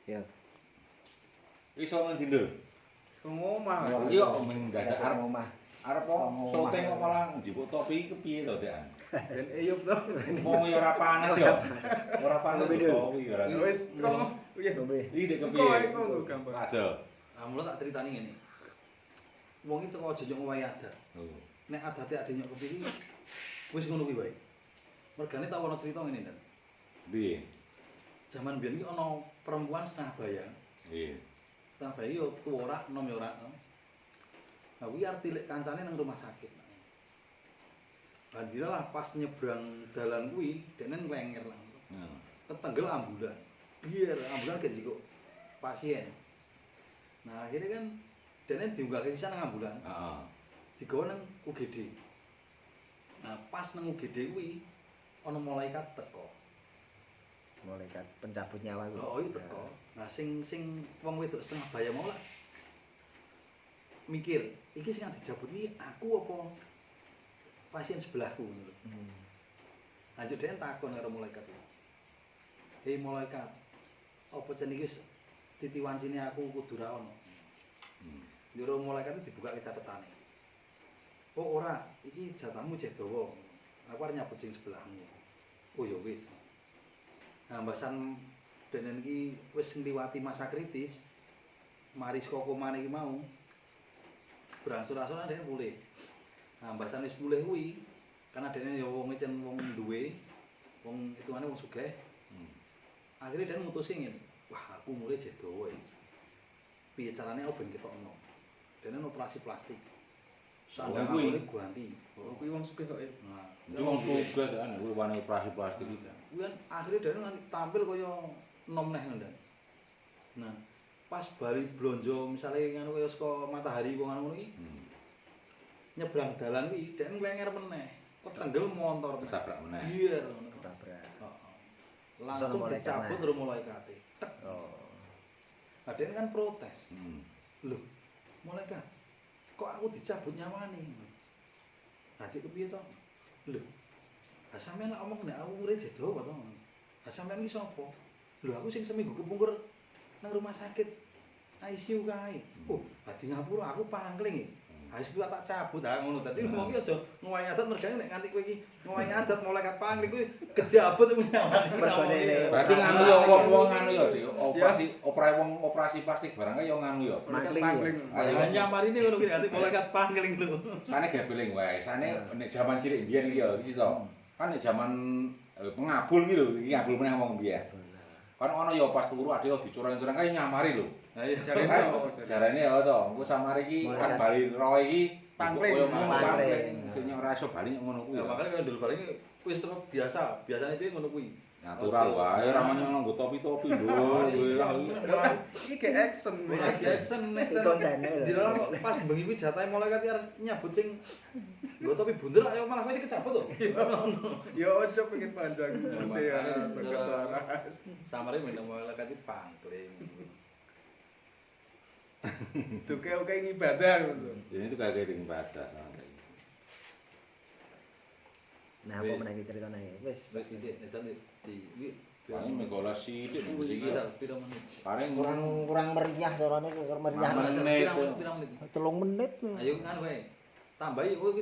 Ya. Iso nang ndi lho? Ngomah. Iya mendadak arep omah. arep syuting kok malah njupuk topi kepiye to, Dik? Ben eyup to. Wong ya ora panas ya. Ora panas topi ora. Wis kok piye? Iki Dik Kok kepiye? iku gambar. Ada. Ah mulo tak critani ngene. Wong iki teko aja nyok ngowahi adat. Nek adate ade nyok kepiki wis ngono kuwi wae. Mergane tak ono crita ngene, Dan. Piye? Zaman biyen iki ana perempuan setengah bayang. Iya. Setengah bayi yo tuwa ora, enom yo ora. Nah kuwi arep tilik kancane nang rumah sakit. Banjiralah pas nyebrang dalan kuwi, dene nglenger lah. Heeh. Ketenggel ambulan. Biar ambulan gak jiko pasien. Nah akhirnya kan dene diunggah ke sisa nang ambulan. Heeh. Digawa nang UGD. Nah pas nang UGD kuwi ana malaikat teko. Malaikat pencabut nyawa kuwi. Oh iya teko. Nah sing wong wedok setengah bayang mau lah mikir, iki sing dijabut iki aku apa pasien sebelahku ngono lho. Lanjut dhewe takon karo malaikat iki. Hei malaikat, apa jen iki titiwancine aku kudu ra ono? Jero malaikat dibuka catetane. Oh ora, iki jatahmu jek dawa. Aku arep nyabut sing sebelahmu. Oh ya wis. Nah, mbasan denen iki wis ngliwati masa kritis. Mari saka komane iki mau. Berangsur-angsur dene pulih. Nah, mbasan wis pulih kuwi, karena dene ya wong ecen wong duwe, wong hitungane wong sugih. Akhire dene mutusi ngene. Wah, aku mulai jek dawa iki. Piye carane aku ben ketokno? Dene operasi plastik. Sandang kuwi ganti. Oh kuwi wong sugih kok. Nah, Itu wong sugih kan kuwi wani operasi plastik iki. kuwi kan akhire dene nganti tampil kaya enom neh ngono. Nah, pas bari blonjo misale ngono kaya saka matahari wong ngono iki. Nyebrang dalan kuwi dene nglenger meneh. Ketenggel montor Ketabrak meneh. Iya ngono. Ketabrak. Heeh. Langsung dicabut karo malaikate. Tek. Oh. Nah, dene kan protes. Hmm. Lho, malaikat kok aku dicabut nyawane? Nah, dik kepiye to? Lho. Lah sampeyan lek omong nek aku urip jedo to. Lah sampeyan iki sapa? Lho aku sing seminggu kepungkur nang rumah sakit ICU kae. Oh, di ngapura aku pangling iki. Ha wis kuwi tak cabut ha ngono. Dadi wong iki aja ngowahi adat mergane nek nganti kowe iki ngowahi adat malaikat pangling kuwi kejabut nyawane. Berarti nganu ya wong-wong nganu ya Dik. Operasi plastik barang ya nganu ya. Pangling. Ya nyamarine ngono kuwi nganti malaikat pangling lho. Sane gebeling wae. Sane nek jaman cilik mbiyen iki ya iki to. Kan nek jaman pengabul iki lho, iki ngabul meneh wong mbiyen. Kan ana ya pas turu ade dicoreng-coreng kae nyamari lho. Lah iya Jarane ya to, engko samare iki kan bali roh iki Pangling. koyo pangling. Sing ora iso bali ngono kuwi. Ya makane kaya ndul bali wis terus biasa. Biasane iki ngono kuwi. Natural wae ora nganggo topi-topi lho. Iki ge action. Jackson nek dilolong kok pas bengi kuwi jatahe malaikat arep nyabut sing nggo topi bunder ayo malah kowe kecabut to. Ya ojo pengen panjang. Sehat, kesaras. Samare meneng malaikat iki pangling. Oke ngibadah ngono. Ini itu kagak ring badak. Nah, apa meneh ceritane? Wis Wis sithik netan di Paling megola sithik iki iki. pira menit? Paling kurang meriah sorone kok meriah. Menit. Pira menit? 3 menit. Ayo kan kowe. Tambahi kowe